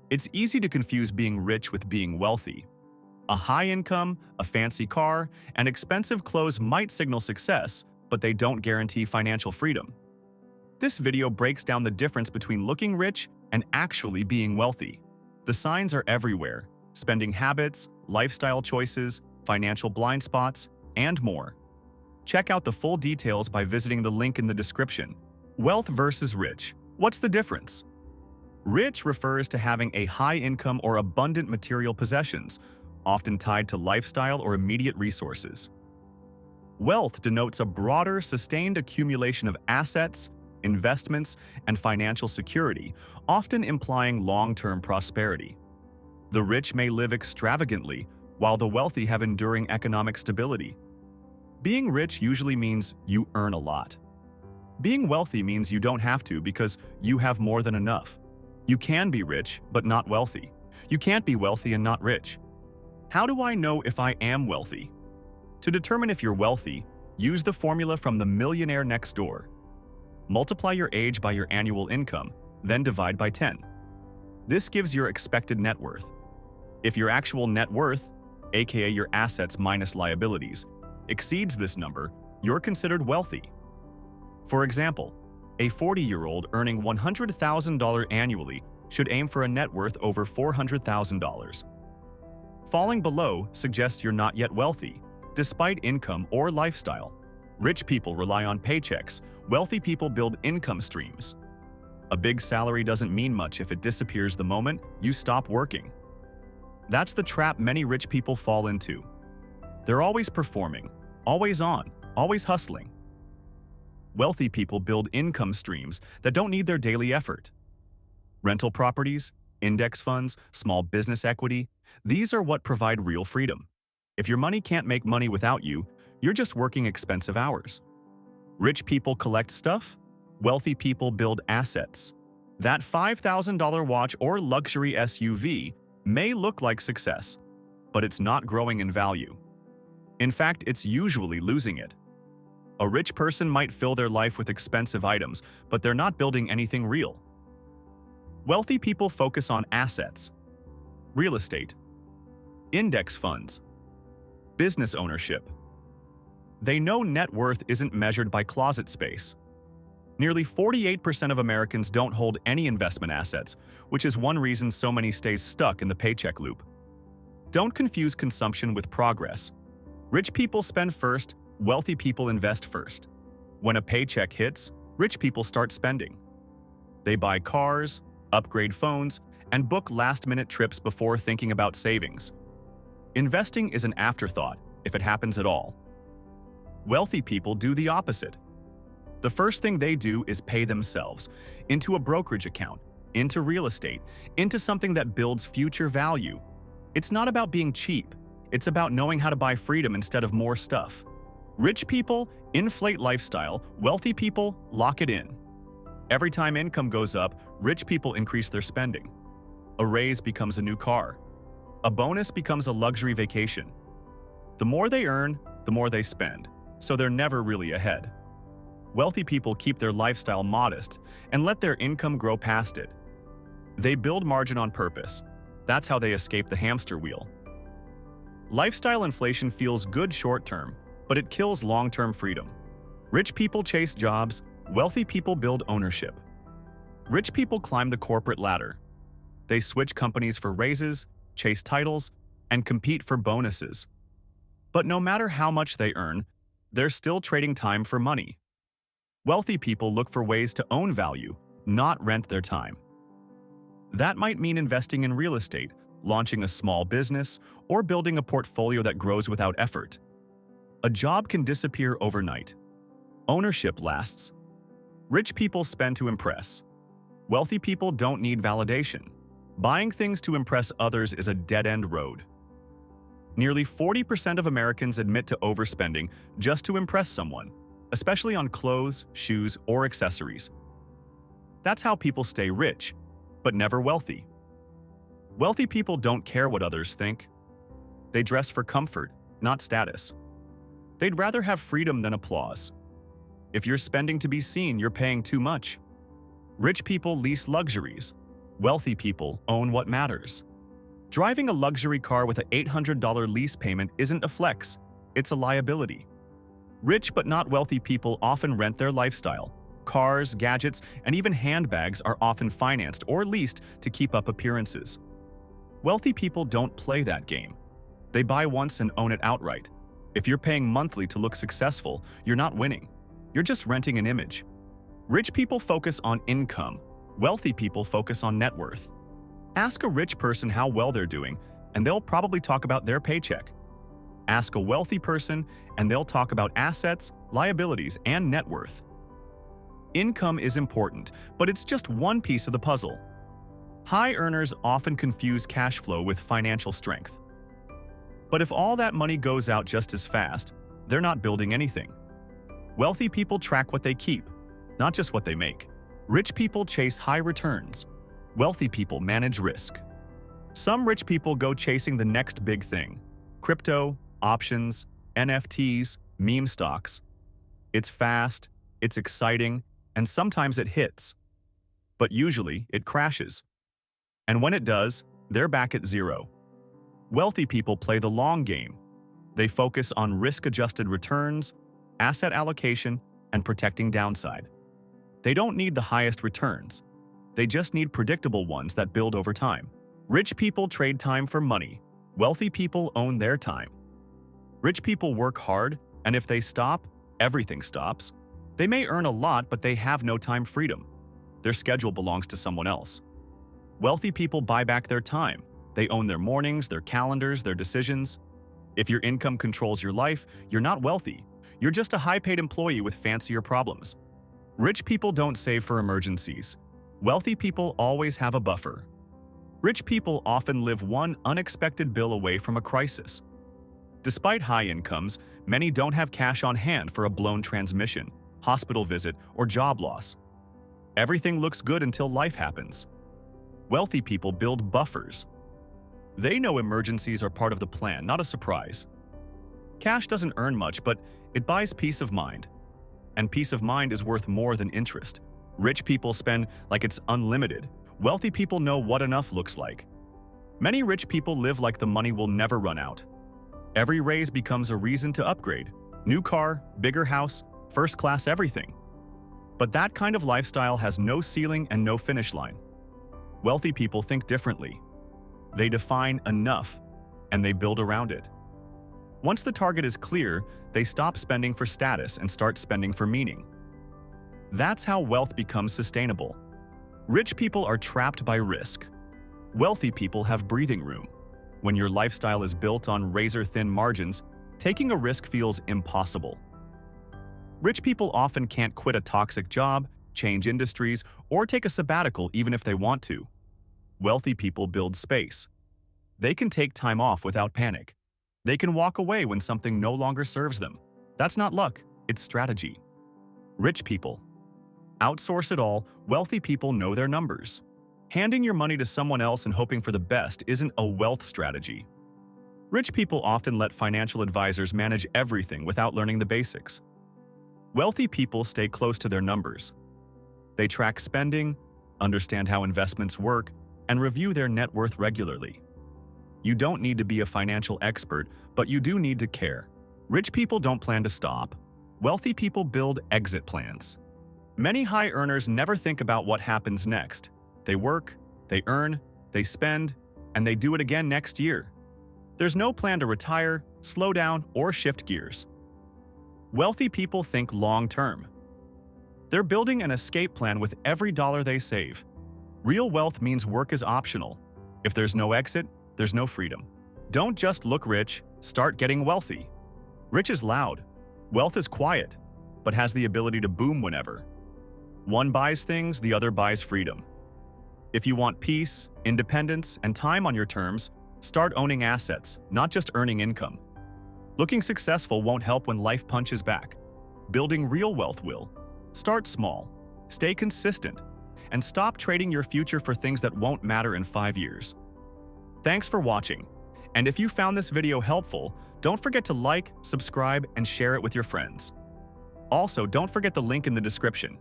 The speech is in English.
It's easy to confuse being rich with being wealthy. A high income, a fancy car, and expensive clothes might signal success, but they don't guarantee financial freedom. This video breaks down the difference between looking rich and actually being wealthy. The signs are everywhere: spending habits, lifestyle choices, financial blind spots, and more. Check out the full details by visiting the link in the description. Wealth versus rich. What's the difference? Rich refers to having a high income or abundant material possessions, often tied to lifestyle or immediate resources. Wealth denotes a broader, sustained accumulation of assets, investments, and financial security, often implying long-term prosperity. The rich may live extravagantly, while the wealthy have enduring economic stability. Being rich usually means you earn a lot. Being wealthy means you don't have to because you have more than enough. You can be rich, but not wealthy. You can't be wealthy and not rich. How do I know if I am wealthy? To determine if you're wealthy, use the formula from The Millionaire Next Door. Multiply your age by your annual income, then divide by 10. This gives your expected net worth. If your actual net worth, aka your assets minus liabilities, exceeds this number, you're considered wealthy. For example, a 40-year-old earning $100,000 annually should aim for a net worth over $400,000. Falling below suggests you're not yet wealthy, despite income or lifestyle. Rich people rely on paychecks, wealthy people build income streams. A big salary doesn't mean much if it disappears the moment you stop working. That's the trap many rich people fall into. They're always performing, always on, always hustling. Wealthy people build income streams that don't need their daily effort. Rental properties, index funds, small business equity, these are what provide real freedom. If your money can't make money without you, you're just working expensive hours. Rich people collect stuff, wealthy people build assets. That $5,000 watch or luxury SUV may look like success, but it's not growing in value. In fact, it's usually losing it. A rich person might fill their life with expensive items, but they're not building anything real. Wealthy people focus on assets, real estate, index funds, business ownership. They know net worth isn't measured by closet space. Nearly 48% of Americans don't hold any investment assets, which is one reason so many stay stuck in the paycheck loop. Don't confuse consumption with progress. Rich people spend first, wealthy people invest first. When a paycheck hits, rich people start spending. They buy cars, upgrade phones, and book last-minute trips before thinking about savings. Investing is an afterthought, if it happens at all. Wealthy people do the opposite. The first thing they do is pay themselves into a brokerage account, into real estate, into something that builds future value. It's not about being cheap. It's about knowing how to buy freedom instead of more stuff. Rich people inflate lifestyle, wealthy people lock it in. Every time income goes up, rich people increase their spending. A raise becomes a new car. A bonus becomes a luxury vacation. The more they earn, the more they spend, so they're never really ahead. Wealthy people keep their lifestyle modest and let their income grow past it. They build margin on purpose. That's how they escape the hamster wheel. Lifestyle inflation feels good short-term, but it kills long-term freedom. Rich people chase jobs, wealthy people build ownership. Rich people climb the corporate ladder. They switch companies for raises, chase titles, and compete for bonuses. But no matter how much they earn, they're still trading time for money. Wealthy people look for ways to own value, not rent their time. That might mean investing in real estate, launching a small business, or building a portfolio that grows without effort. A job can disappear overnight. Ownership lasts. Rich people spend to impress. Wealthy people don't need validation. Buying things to impress others is a dead-end road. Nearly 40% of Americans admit to overspending just to impress someone, especially on clothes, shoes, or accessories. That's how people stay rich, but never wealthy. Wealthy people don't care what others think. They dress for comfort, not status. They'd rather have freedom than applause. If you're spending to be seen, you're paying too much. Rich people lease luxuries. Wealthy people own what matters. Driving a luxury car with an $800 lease payment isn't a flex, it's a liability. Rich but not wealthy people often rent their lifestyle. Cars, gadgets, and even handbags are often financed or leased to keep up appearances. Wealthy people don't play that game. They buy once and own it outright. If you're paying monthly to look successful, you're not winning. You're just renting an image. Rich people focus on income. Wealthy people focus on net worth. Ask a rich person how well they're doing, and they'll probably talk about their paycheck. Ask a wealthy person, and they'll talk about assets, liabilities, and net worth. Income is important, but it's just one piece of the puzzle. High earners often confuse cash flow with financial strength. But if all that money goes out just as fast, they're not building anything. Wealthy people track what they keep, not just what they make. Rich people chase high returns. Wealthy people manage risk. Some rich people go chasing the next big thing: crypto, options, NFTs, meme stocks. It's fast, it's exciting, and sometimes it hits. But usually, it crashes. And when it does, they're back at zero. Wealthy people play the long game. They focus on risk-adjusted returns, asset allocation, and protecting downside. They don't need the highest returns. They just need predictable ones that build over time. Rich people trade time for money. Wealthy people own their time. Rich people work hard, and if they stop, everything stops. They may earn a lot, but they have no time freedom. Their schedule belongs to someone else. Wealthy people buy back their time. They own their mornings, their calendars, their decisions. If your income controls your life, you're not wealthy. You're just a high-paid employee with fancier problems. Rich people don't save for emergencies. Wealthy people always have a buffer. Rich people often live one unexpected bill away from a crisis. Despite high incomes, many don't have cash on hand for a blown transmission, hospital visit, or job loss. Everything looks good until life happens. Wealthy people build buffers. They know emergencies are part of the plan, not a surprise. Cash doesn't earn much, but it buys peace of mind. And peace of mind is worth more than interest. Rich people spend like it's unlimited. Wealthy people know what enough looks like. Many rich people live like the money will never run out. Every raise becomes a reason to upgrade. New car, bigger house, first class everything. But that kind of lifestyle has no ceiling and no finish line. Wealthy people think differently. They define enough, and they build around it. Once the target is clear, they stop spending for status and start spending for meaning. That's how wealth becomes sustainable. Rich people are trapped by risk. Wealthy people have breathing room. When your lifestyle is built on razor-thin margins, taking a risk feels impossible. Rich people often can't quit a toxic job, change industries, or take a sabbatical even if they want to. Wealthy people build space. They can take time off without panic. They can walk away when something no longer serves them. That's not luck, it's strategy. Rich people outsource it all. Wealthy people know their numbers. Handing your money to someone else and hoping for the best isn't a wealth strategy. Rich people often let financial advisors manage everything without learning the basics. Wealthy people stay close to their numbers. They track spending, understand how investments work, and review their net worth regularly. You don't need to be a financial expert, but you do need to care. Rich people don't plan to stop. Wealthy people build exit plans. Many high earners never think about what happens next. They work, they earn, they spend, and they do it again next year. There's no plan to retire, slow down, or shift gears. Wealthy people think long-term. They're building an escape plan with every dollar they save. Real wealth means work is optional. If there's no exit, there's no freedom. Don't just look rich, start getting wealthy. Rich is loud. Wealth is quiet, but has the ability to boom whenever. One buys things, the other buys freedom. If you want peace, independence, and time on your terms, start owning assets, not just earning income. Looking successful won't help when life punches back. Building real wealth will. Start small, stay consistent, and stop trading your future for things that won't matter in 5 years. Thanks for watching, and if you found this video helpful, don't forget to like, subscribe, and share it with your friends. Also, don't forget the link in the description.